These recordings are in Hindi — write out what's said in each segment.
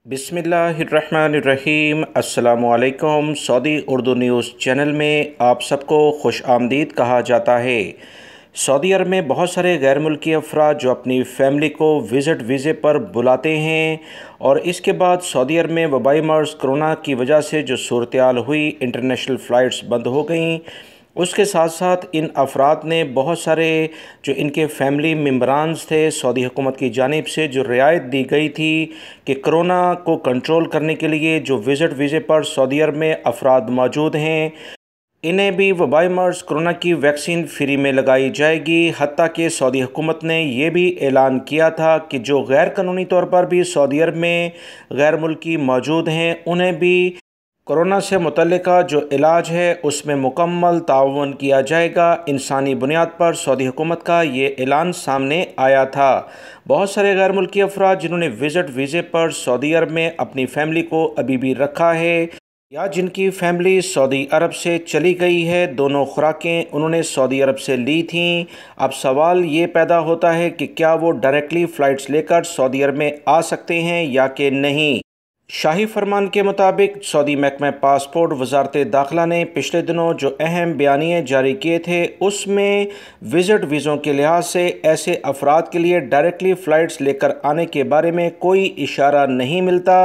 बिस्मिल्लाहिर्रहमानिर्रहीम। अस्सलामुअलैकुम। सऊदी उर्दू न्यूज़ चैनल में आप सबको खुश आमदीद कहा जाता है। सऊदी अरब में बहुत सारे गैर मुल्की अफराद जो अपनी फ़ैमिली को विज़िट वीज़े पर बुलाते हैं और इसके बाद सऊदी अरब में वबाई मर्ज़ कोरोना की वजह से जो सूरत हाल हुई, इंटरनेशनल फ़्लाइट्स बंद हो गईं। उसके साथ साथ इन अफराद ने बहुत सारे जो इनके फैमिली मेम्बरान्स थे, सऊदी हुकूमत की जानिब से जो रियायत दी गई थी कि कोरोना को कंट्रोल करने के लिए जो विज़िट वीज़े पर सऊदी अरब में अफराद मौजूद हैं, इन्हें भी वबाई मर्ज़ कोरोना की वैक्सीन फ्री में लगाई जाएगी। हत्ता कि सऊदी हुकूमत ने यह भी ऐलान किया था कि जो गैर कानूनी तौर पर भी सऊदी अरब में गैर मुल्की मौजूद हैं, उन्हें भी कोरोना से मुतल्लिका जो इलाज है उसमें मुकम्मल ताउन किया जाएगा। इंसानी बुनियाद पर सऊदी हुकूमत का ये ऐलान सामने आया था। बहुत सारे गैर मुल्की अफराद जिन्होंने विज़िट वीज़े पर सऊदी अरब में अपनी फ़ैमिली को अभी भी रखा है या जिनकी फ़ैमिली सऊदी अरब से चली गई है, दोनों खुराकें उन्होंने सऊदी अरब से ली थीं। अब सवाल ये पैदा होता है कि क्या वो डायरेक्टली फ़्लाइट्स लेकर सऊदी अरब में आ सकते हैं या कि नहीं। शाही फरमान के मुताबिक सऊदी महकमा पासपोर्ट वजारत दाखिला ने पिछले दिनों जो अहम बयानिए जारी किए थे, उसमें विज़िट वीज़ों के लिहाज से ऐसे अफराद के लिए डायरेक्टली फ़्लाइट्स लेकर आने के बारे में कोई इशारा नहीं मिलता।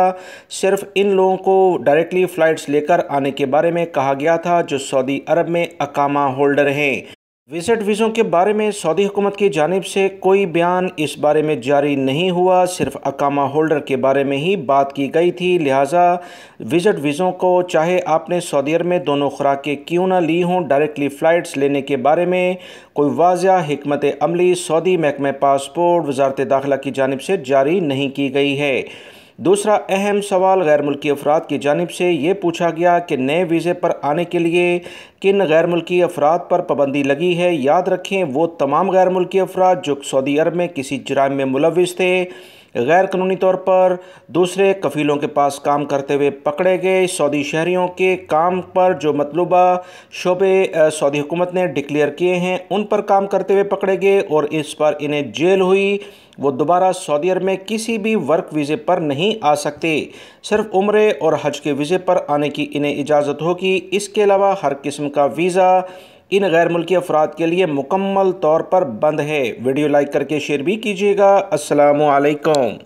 सिर्फ़ इन लोगों को डायरेक्टली फ़्लाइट्स लेकर आने के बारे में कहा गया था जो सऊदी अरब में अकामा होल्डर हैं। विज़िट वीज़ों के बारे में सऊदी हुकूमत की जानिब से कोई बयान इस बारे में जारी नहीं हुआ, सिर्फ अकामा होल्डर के बारे में ही बात की गई थी। लिहाजा विज़िट वीज़ों को चाहे आपने सऊदी अरब में दोनों खुराकें क्यों ना ली हों, डायरेक्टली फ़्लाइट्स लेने के बारे में कोई वाज़ह हिकमत अमली सऊदी महकमा पासपोर्ट वजारत दाखिला की जानिब से जारी नहीं की गई है। दूसरा अहम सवाल गैर मुल्की अफराद की जानिब से ये पूछा गया कि नए वीज़े पर आने के लिए किन गैर मुल्की अफराद पर पाबंदी लगी है। याद रखें, वो तमाम गैर मुल्की अफराद जो सऊदी अरब में किसी जुर्म में मुलविस थे, गैर कानूनी तौर पर दूसरे कफ़ीलों के पास काम करते हुए पकड़े गए, सऊदी शहरियों के काम पर जो मतलूबा शोबे सऊदी हुकूमत ने डिक्लेयर किए हैं उन पर काम करते हुए पकड़े गए और इस पर इन्हें जेल हुई, वो दोबारा सऊदी अरब में किसी भी वर्क वीज़े पर नहीं आ सकते। सिर्फ उम्रे और हज के वीज़े पर आने की इन्हें इजाज़त होगी। इसके अलावा हर किस्म का वीज़ा इन गैर मुल्की अफराद के लिए मुकम्मल तौर पर बंद है। वीडियो लाइक करके शेयर भी कीजिएगा। अस्सलामु अलैकुम।